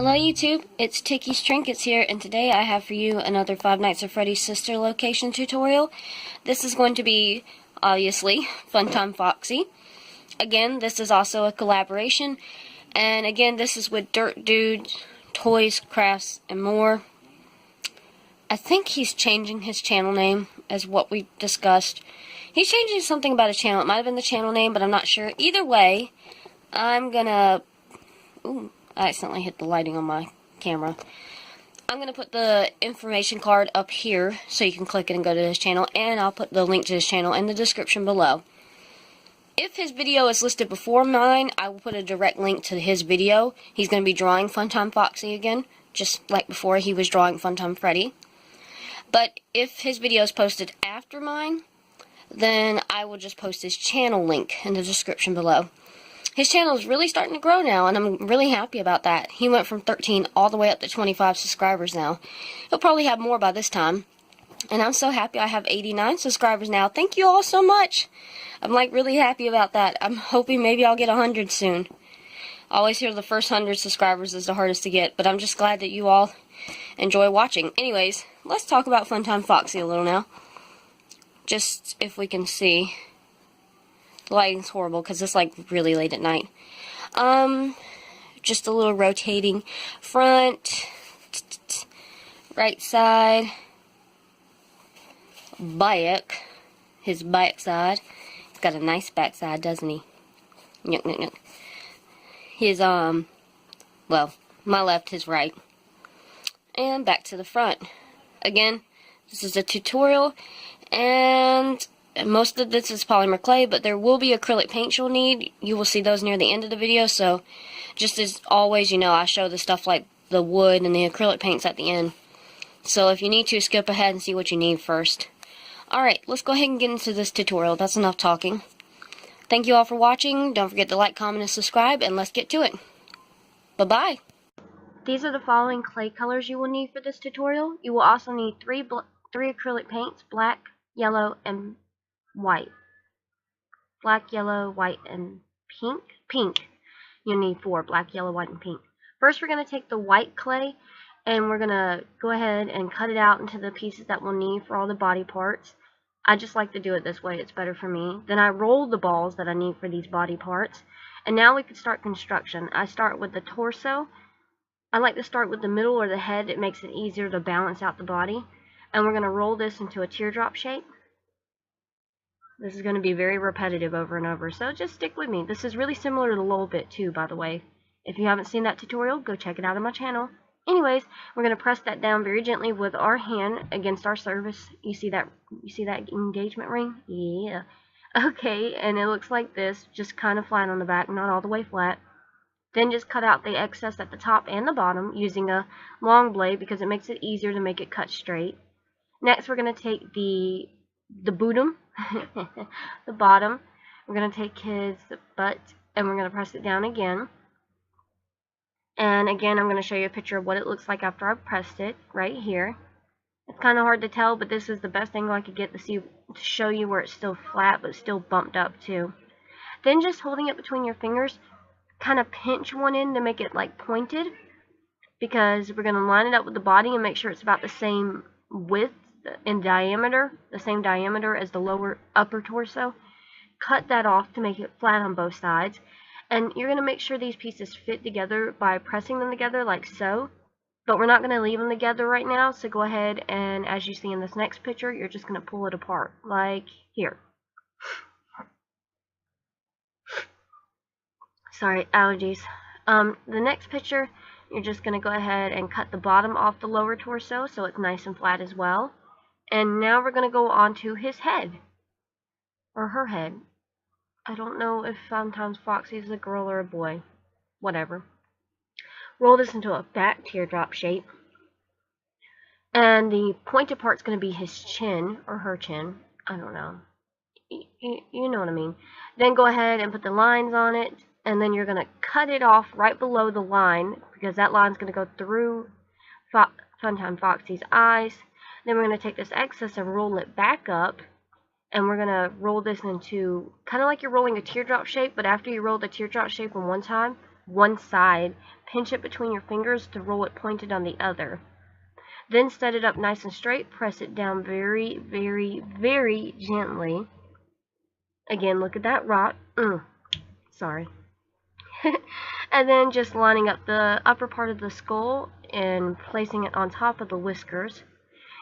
Hello YouTube, it's Ticky's Trinkets here, and today I have for you another Five Nights at Freddy's Sister location tutorial. This is going to be, obviously, Funtime Foxy. Again, this is also a collaboration, and again, this is with DirtDudeToys, Crafts, and more. I think he's changing his channel name, as what we discussed. He's changing something about his channel. It might have been the channel name, but I'm not sure. Either way, I'm gonna... Ooh, I accidentally hit the lighting on my camera. I'm going to put the information card up here so you can click it and go to his channel, and I'll put the link to his channel in the description below. If his video is listed before mine, I will put a direct link to his video. He's going to be drawing Funtime Foxy again, just like before he was drawing Funtime Freddy. But if his video is posted after mine, then I will just post his channel link in the description below. His channel is really starting to grow now, and I'm really happy about that. He went from 13 all the way up to 25 subscribers now. He'll probably have more by this time. And I'm so happy I have 89 subscribers now. Thank you all so much. I'm like really happy about that. I'm hoping maybe I'll get 100 soon. I always hear the first 100 subscribers is the hardest to get, but I'm just glad that you all enjoy watching. Anyways, let's talk about Funtime Foxy a little now. Just if we can see. The lighting's horrible because it's like really late at night. Just a little rotating front, right side, back, his back side. He's got a nice back side, doesn't he? Yuck, yuck, yuck. His, well, my left, his right. And back to the front. Again, this is a tutorial, and most of this is polymer clay, but there will be acrylic paints you'll need. You will see those near the end of the video, so just as always, you know, I show the stuff like the wood and the acrylic paints at the end. So if you need to, skip ahead and see what you need first. Alright, let's go ahead and get into this tutorial. That's enough talking. Thank you all for watching. Don't forget to like, comment, and subscribe, and let's get to it. Bye-bye. These are the following clay colors you will need for this tutorial. You will also need three acrylic paints, black, yellow, and white. Black, yellow, white, and pink. Pink. You'll need 4. Black, yellow, white, and pink. First, we're going to take the white clay, and we're going to go ahead and cut it out into the pieces that we'll need for all the body parts. I just like to do it this way. It's better for me. Then I roll the balls that I need for these body parts. And now we can start construction. I start with the torso. I like to start with the middle or the head. It makes it easier to balance out the body. And we're going to roll this into a teardrop shape. This is going to be very repetitive over and over, so just stick with me. This is really similar to the Lol bit too, by the way. If you haven't seen that tutorial, go check it out on my channel. Anyways, we're going to press that down very gently with our hand against our surface. You see that engagement ring? Yeah. Okay, and it looks like this, just kind of flat on the back, not all the way flat. Then just cut out the excess at the top and the bottom using a long blade because it makes it easier to make it cut straight. Next, we're going to take the bottom. The bottom. We're going to take his butt and we're going to press it down again. And again, I'm going to show you a picture of what it looks like after I've pressed it right here. It's kind of hard to tell, but this is the best angle I could get to show you where it's still flat but still bumped up too. Then just holding it between your fingers, kind of pinch one end to make it like pointed, because we're going to line it up with the body and make sure it's about the same width in diameter, the same diameter as the upper torso. Cut that off to make it flat on both sides, and you're going to make sure these pieces fit together by pressing them together like so, but we're not going to leave them together right now, so go ahead and, as you see in this next picture, you're just going to pull it apart like here. Sorry, allergies. The next picture, you're just going to go ahead and cut the bottom off the lower torso so it's nice and flat as well. And now we're going to go on to his head. Or her head. I don't know if sometimes Foxy is a girl or a boy. Whatever. Roll this into a back teardrop shape. And the pointed part's going to be his chin. Or her chin. I don't know. You know what I mean. Then go ahead and put the lines on it. And then you're going to cut it off right below the line. Because that line's going to go through Funtime Foxy's eyes. Then we're going to take this excess and roll it back up, and we're going to roll this into kind of like you're rolling a teardrop shape, but after you roll the teardrop shape in one time, one side, pinch it between your fingers to roll it pointed on the other. Then set it up nice and straight, press it down very, very, very gently. Again, look at that rot. Sorry. And then just lining up the upper part of the skull and placing it on top of the whiskers.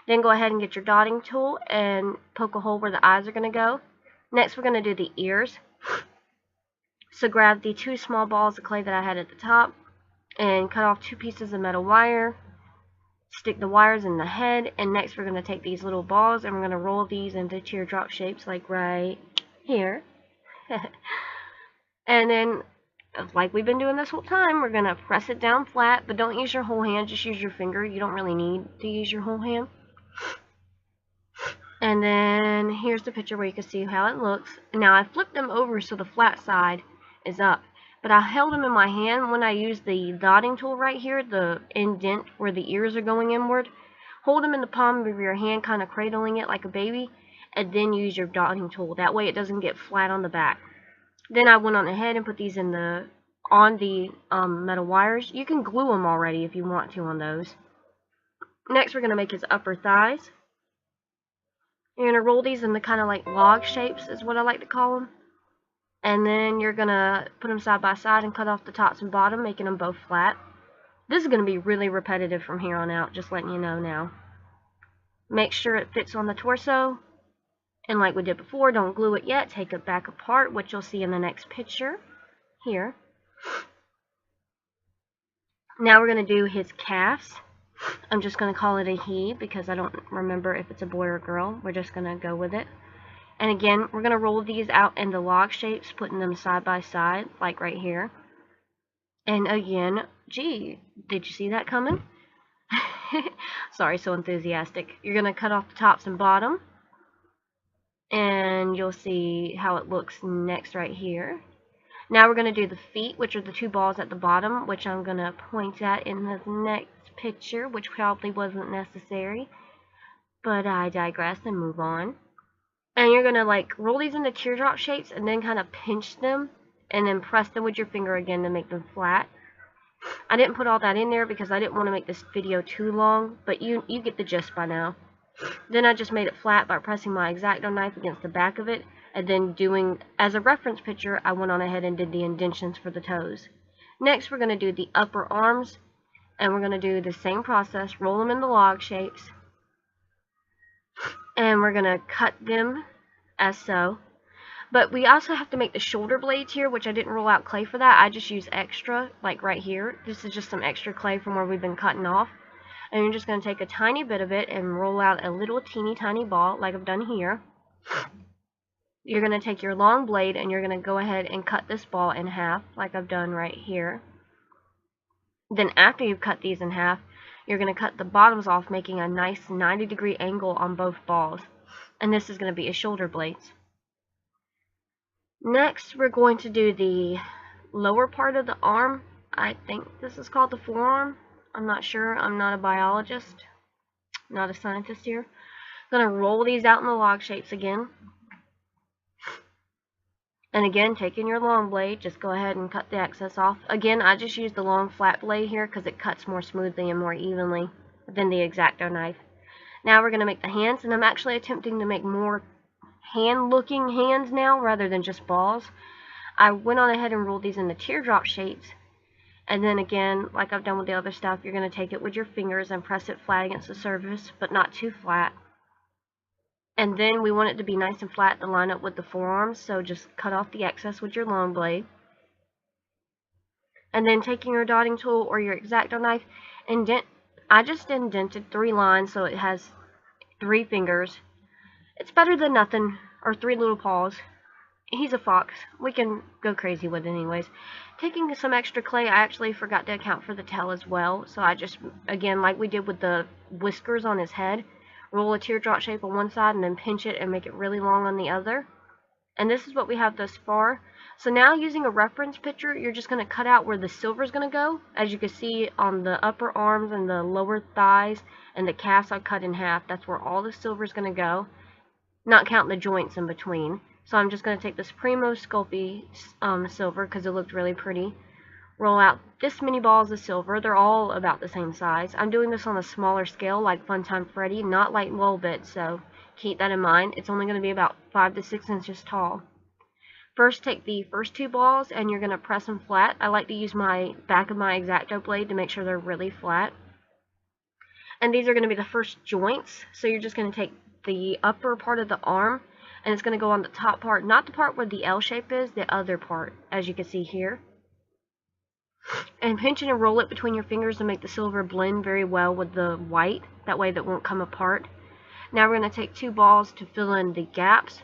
Then go ahead and get your dotting tool and poke a hole where the eyes are going to go. Next, we're going to do the ears. So grab the 2 small balls of clay that I had at the top and cut off 2 pieces of metal wire. Stick the wires in the head, and next we're going to take these little balls and we're going to roll these into teardrop shapes like right here. And then, like we've been doing this whole time, we're going to press it down flat, but don't use your whole hand, just use your finger. You don't really need to use your whole hand. And then here's the picture where you can see how it looks. Now I flipped them over so the flat side is up, but I held them in my hand when I used the dotting tool right here, the indent where the ears are going inward. Hold them in the palm of your hand, kind of cradling it like a baby, and then use your dotting tool. That way it doesn't get flat on the back. Then I went on ahead and put these in on the metal wires. You can glue them already if you want to on those. Next we're going to make his upper thighs. You're going to roll these in the kind of like log shapes is what I like to call them. And then you're going to put them side by side and cut off the tops and bottom, making them both flat. This is going to be really repetitive from here on out, just letting you know now. Make sure it fits on the torso. And like we did before, don't glue it yet. Take it back apart, which you'll see in the next picture here. Now we're going to do his calves. I'm just going to call it a he because I don't remember if it's a boy or girl. We're just going to go with it. And again, we're going to roll these out into log shapes, putting them side by side, like right here. And again, gee, did you see that coming? Sorry, so enthusiastic. You're going to cut off the tops and bottom. And you'll see how it looks next right here. Now we're going to do the feet, which are the 2 balls at the bottom, which I'm going to point at in the next picture, which probably wasn't necessary. But I digress and move on. And you're going to like roll these into teardrop shapes and then kind of pinch them and then press them with your finger again to make them flat. I didn't put all that in there because I didn't want to make this video too long, but you get the gist by now. Then I just made it flat by pressing my X-Acto knife against the back of it, and then doing, as a reference picture, I went on ahead and did the indentions for the toes. Next we're going to do the upper arms, and we're going to do the same process, roll them into log shapes, and we're going to cut them as so. But we also have to make the shoulder blades here, which I didn't roll out clay for that. I just used extra, like right here. This is just some extra clay from where we've been cutting off. And you're just going to take a tiny bit of it and roll out a little teeny tiny ball, like I've done here. You're going to take your long blade and you're going to go ahead and cut this ball in half, like I've done right here. Then after you've cut these in half, you're going to cut the bottoms off, making a nice 90-degree angle on both balls. And this is going to be his shoulder blades. Next, we're going to do the lower part of the arm. I think this is called the forearm. I'm not sure. I'm not a biologist. Not a scientist here. I'm going to roll these out in the log shapes again. And again, taking your long blade, just go ahead and cut the excess off. Again, I just use the long flat blade here because it cuts more smoothly and more evenly than the X-Acto knife. Now we're going to make the hands, and I'm actually attempting to make more hand-looking hands now rather than just balls. I went on ahead and rolled these into teardrop shapes. And then again, like I've done with the other stuff, you're going to take it with your fingers and press it flat against the surface, but not too flat. And then we want it to be nice and flat to line up with the forearms, so just cut off the excess with your long blade. And then taking your dotting tool or your X-Acto knife, I just indented 3 lines so it has 3 fingers. It's better than nothing, or 3 little paws. He's a fox. We can go crazy with it anyways. Taking some extra clay, I actually forgot to account for the tail as well. So I just, again, like we did with the whiskers on his head, roll a teardrop shape on one side and then pinch it and make it really long on the other. And this is what we have thus far. So now using a reference picture, you're just going to cut out where the silver is going to go. As you can see on the upper arms and the lower thighs and the calves I cut in half. That's where all the silver is going to go. Not counting the joints in between. So I'm just going to take this Primo Sculpey silver because it looked really pretty. roll out this many balls of silver. They're all about the same size. I'm doing this on a smaller scale like Funtime Freddy, not like little bits, so keep that in mind. It's only going to be about 5 to 6 inches tall. First, take the first 2 balls and you're going to press them flat. I like to use my back of my X-Acto blade to make sure they're really flat. And these are going to be the first joints, so you're just going to take the upper part of the arm and it's going to go on the top part, not the part where the L shape is, the other part, as you can see here. And pinch it and roll it between your fingers to make the silver blend very well with the white, that way that won't come apart. Now we're going to take 2 balls to fill in the gaps.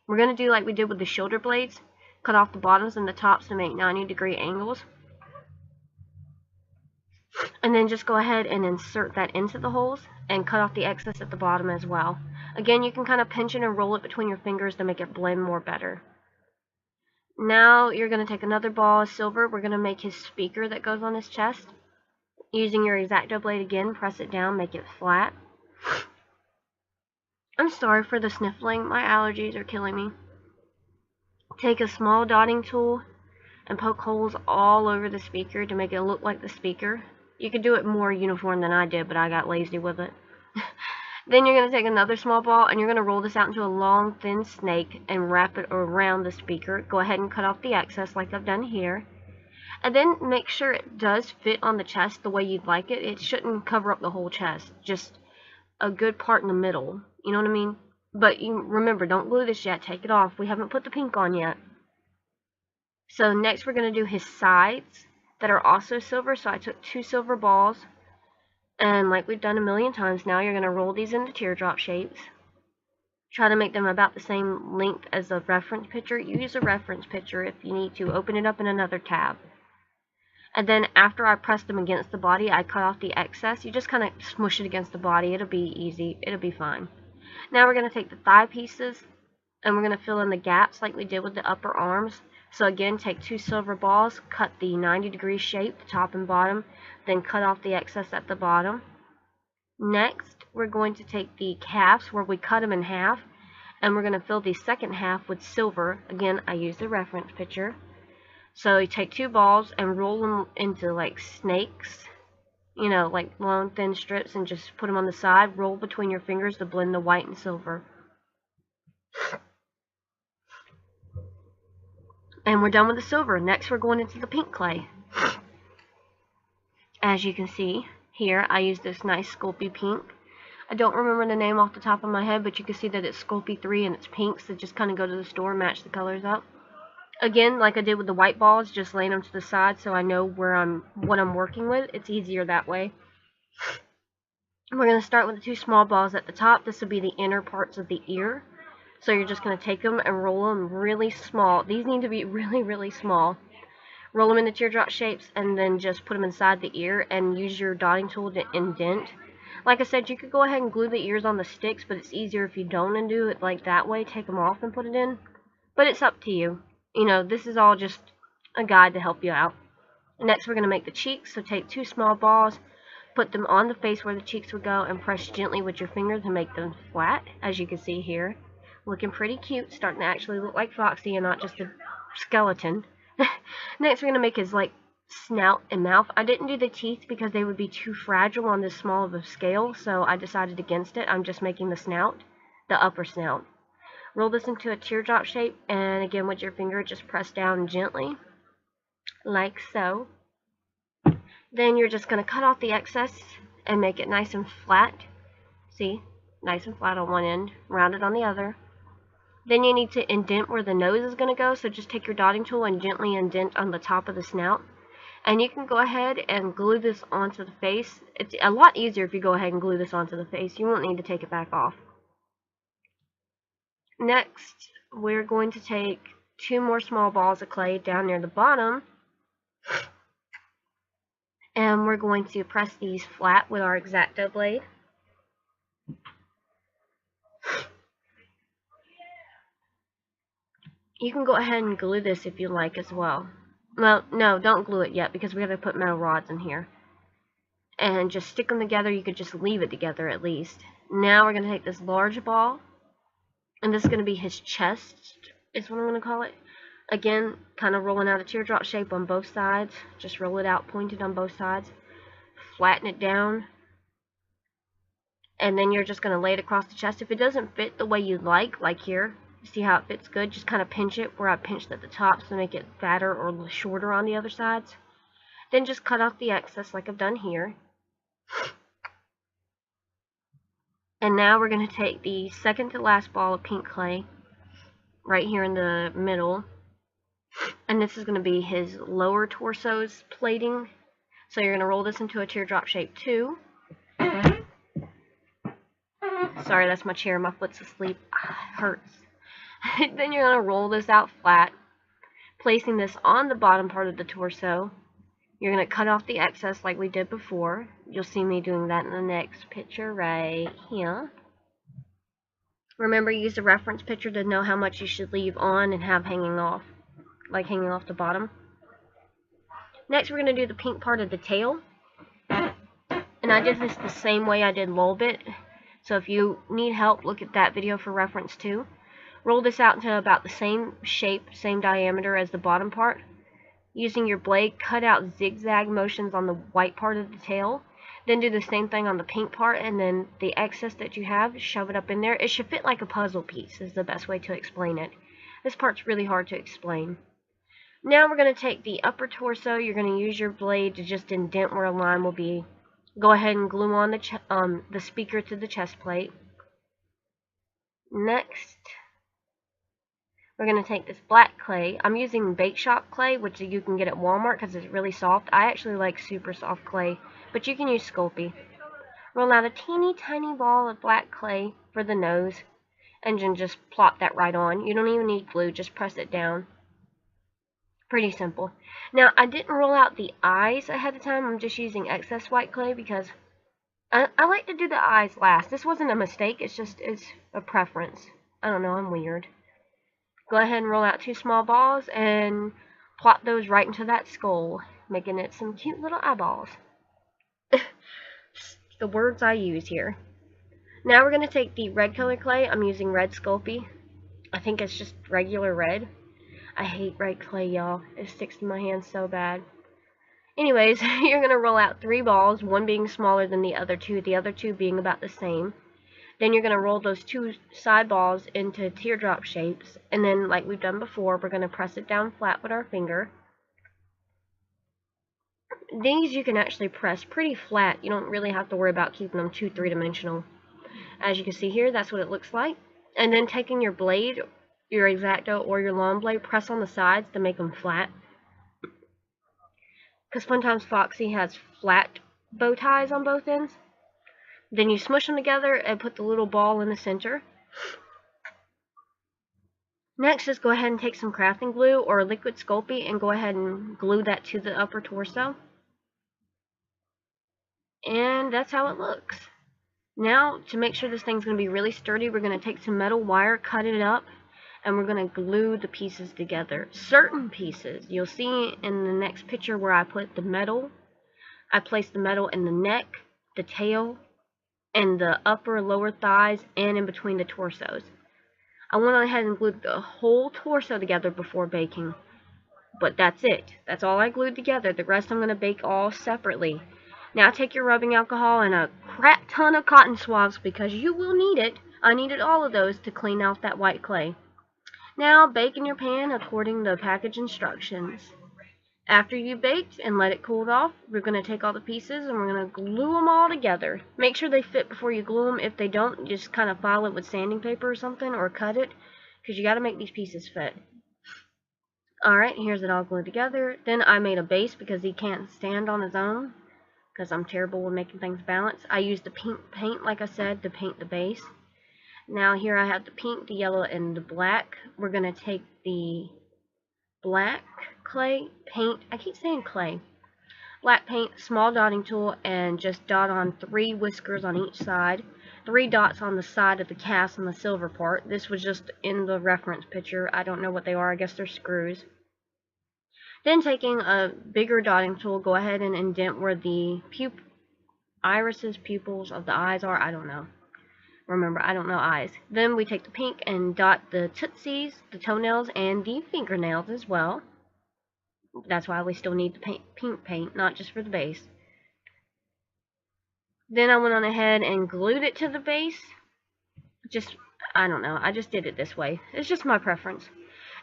We're going to do like we did with the shoulder blades, cut off the bottoms and the tops to make 90-degree angles. And then just go ahead and insert that into the holes and cut off the excess at the bottom as well. Again, you can kind of pinch it and roll it between your fingers to make it blend more better. Now you're going to take another ball of silver. We're going to make his speaker that goes on his chest. Using your X-Acto blade again, press it down, make it flat. I'm sorry for the sniffling, my allergies are killing me. Take a small dotting tool and poke holes all over the speaker to make it look like the speaker. You could do it more uniform than I did, but I got lazy with it. Then you're going to take another small ball and you're going to roll this out into a long, thin snake and wrap it around the speaker. Go ahead and cut off the excess like I've done here. And then make sure it does fit on the chest the way you'd like it. It shouldn't cover up the whole chest, just a good part in the middle. You know what I mean? But you remember, don't glue this yet. Take it off. We haven't put the pink on yet. So next we're going to do his sides that are also silver. So I took 2 silver balls. And like we've done a million times now, you're going to roll these into teardrop shapes. Try to make them about the same length as the reference picture. Use a reference picture if you need to. Open it up in another tab. And then after I press them against the body, I cut off the excess. You just kind of smush it against the body. It'll be easy. It'll be fine. Now we're going to take the thigh pieces and we're going to fill in the gaps like we did with the upper arms. So again, take 2 silver balls, cut the 90-degree shape, the top and bottom, then cut off the excess at the bottom. Next, we're going to take the calves where we cut them in half, and we're going to fill the second half with silver. Again, I used the reference picture. So you take 2 balls and roll them into like snakes, you know, like long thin strips, and just put them on the side. Roll between your fingers to blend the white and silver. And we're done with the silver. Next we're going into the pink clay. As you can see here, I used this nice Sculpey pink. I don't remember the name off the top of my head, but you can see that it's Sculpey 3 and it's pink, so just kind of go to the store and match the colors up. Again, like I did with the white balls, just laying them to the side so I know what I'm working with. It's easier that way. We're going to start with the 2 small balls at the top. This will be the inner parts of the ear. So you're just going to take them and roll them really small. These need to be really, really small. Roll them into teardrop shapes and then just put them inside the ear and use your dotting tool to indent. Like I said, you could go ahead and glue the ears on the sticks, but it's easier if you don't and do it like that way. Take them off and put it in. But it's up to you. You know, this is all just a guide to help you out. Next, we're going to make the cheeks. So take 2 small balls, put them on the face where the cheeks would go, and press gently with your finger to make them flat, as you can see here. Looking pretty cute, starting to actually look like Foxy and not just a skeleton. Next, we're going to make his like snout and mouth. I didn't do the teeth because they would be too fragile on this small of a scale, so I decided against it. I'm just making the snout, the upper snout. Roll this into a teardrop shape, and again with your finger, just press down gently, like so. Then you're just going to cut off the excess and make it nice and flat. See? Nice and flat on one end, rounded on the other. Then you need to indent where the nose is going to go, so just take your dotting tool and gently indent on the top of the snout. And you can go ahead and glue this onto the face. It's a lot easier if you go ahead and glue this onto the face. You won't need to take it back off. Next, we're going to take 2 more small balls of clay down near the bottom. And we're going to press these flat with our X-Acto blade. You can go ahead and glue this if you like as well. Well, no, don't glue it yet because we have to put metal rods in here. And just stick them together. You could just leave it together at least. Now we're going to take this large ball. And this is going to be his chest, is what I'm going to call it. Again, kind of rolling out a teardrop shape on both sides. Just roll it out pointed on both sides. Flatten it down. And then you're just going to lay it across the chest. If it doesn't fit the way you'd like here, see how it fits good? Just kind of pinch it where I pinched at the top to make it fatter or shorter on the other sides. Then just cut off the excess like I've done here. And now we're going to take the second to last ball of pink clay right here in the middle. And this is going to be his lower torso's plating. So you're going to roll this into a teardrop shape too. Sorry, that's my chair. My foot's asleep. It hurts. Then you're going to roll this out flat, placing this on the bottom part of the torso. You're going to cut off the excess like we did before. You'll see me doing that in the next picture right here. Remember, use the reference picture to know how much you should leave on and have hanging off, like hanging off the bottom. Next, we're going to do the pink part of the tail. And I did this the same way I did Lolbit. So if you need help, look at that video for reference too. Roll this out into about the same shape, same diameter as the bottom part. Using your blade, cut out zigzag motions on the white part of the tail. Then do the same thing on the pink part, and then the excess that you have, shove it up in there. It should fit like a puzzle piece is the best way to explain it. This part's really hard to explain. Now we're going to take the upper torso. You're going to use your blade to just indent where a line will be. Go ahead and glue on the speaker to the chest plate. Next, we're going to take this black clay. I'm using Bake Shop clay, which you can get at Walmart because it's really soft. I actually like super soft clay, but you can use Sculpey. Roll out a teeny tiny ball of black clay for the nose, and then just plop that right on. You don't even need glue, just press it down. Pretty simple. Now, I didn't roll out the eyes ahead of time. I'm just using excess white clay because I like to do the eyes last. This wasn't a mistake. It's a preference. I don't know. I'm weird. Go ahead and roll out 2 small balls and plop those right into that skull, making it some cute little eyeballs. The words I use here. Now we're going to take the red color clay. I'm using red Sculpey. I think it's just regular red. I hate red clay, y'all. It sticks to my hands so bad. Anyways, you're going to roll out 3 balls, one being smaller than the other 2 being about the same. Then you're going to roll those 2 side balls into teardrop shapes, and then, like we've done before, we're going to press it down flat with our finger. These you can actually press pretty flat. You don't really have to worry about keeping them too three-dimensional. As you can see here, that's what it looks like. And then taking your blade, your X-Acto or your long blade, press on the sides to make them flat. Because Funtime Foxy has flat bow ties on both ends. Then you smush them together and put the little ball in the center. Next, just go ahead and take some crafting glue or liquid Sculpey and go ahead and glue that to the upper torso. And that's how it looks. Now, to make sure this thing's going to be really sturdy, we're going to take some metal wire, cut it up, and we're going to glue the pieces together. Certain pieces, you'll see in the next picture where I put the metal. I placed the metal in the neck, the tail, and the upper lower thighs, and in between the torsos. I went ahead and glued the whole torso together before baking. But that's it. That's all I glued together. The rest I'm going to bake all separately. Now take your rubbing alcohol and a crap ton of cotton swabs because you will need it. I needed all of those to clean out that white clay. Now bake in your pan according to the package instructions. After you baked and let it cool off, we're going to take all the pieces and we're going to glue them all together. Make sure they fit before you glue them. If they don't, just kind of file it with sanding paper or something, or cut it, because you got to make these pieces fit. Alright, here's it all glued together. Then I made a base because he can't stand on his own, because I'm terrible with making things balance. I used the pink paint, like I said, to paint the base. Now here I have the pink, the yellow, and the black. We're going to take the black clay paint, I keep saying clay, black paint, small dotting tool, and just dot on 3 whiskers on each side, 3 dots on the side of the cast on the silver part. This was just in the reference picture. I don't know what they are. I guess they're screws. Then taking a bigger dotting tool, go ahead and indent where the irises, pupils of the eyes are. I don't know. Remember, I don't know eyes. Then we take the pink and dot the tootsies, the toenails, and the fingernails as well. That's why we still need the pink paint, not just for the base. Then I went on ahead and glued it to the base. I don't know, I just did it this way. It's just my preference.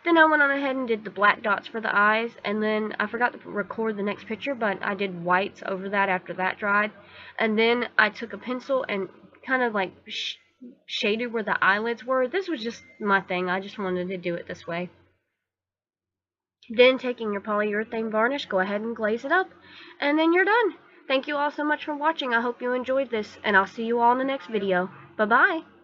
Then I went on ahead and did the black dots for the eyes, and then I forgot to record the next picture, but I did whites over that after that dried. And then I took a pencil and kind of like shaded where the eyelids were. This was just my thing, I just wanted to do it this way. Then taking your polyurethane varnish, go ahead and glaze it up, and then you're done. Thank you all so much for watching. I hope you enjoyed this, and I'll see you all in the next video. Bye-bye.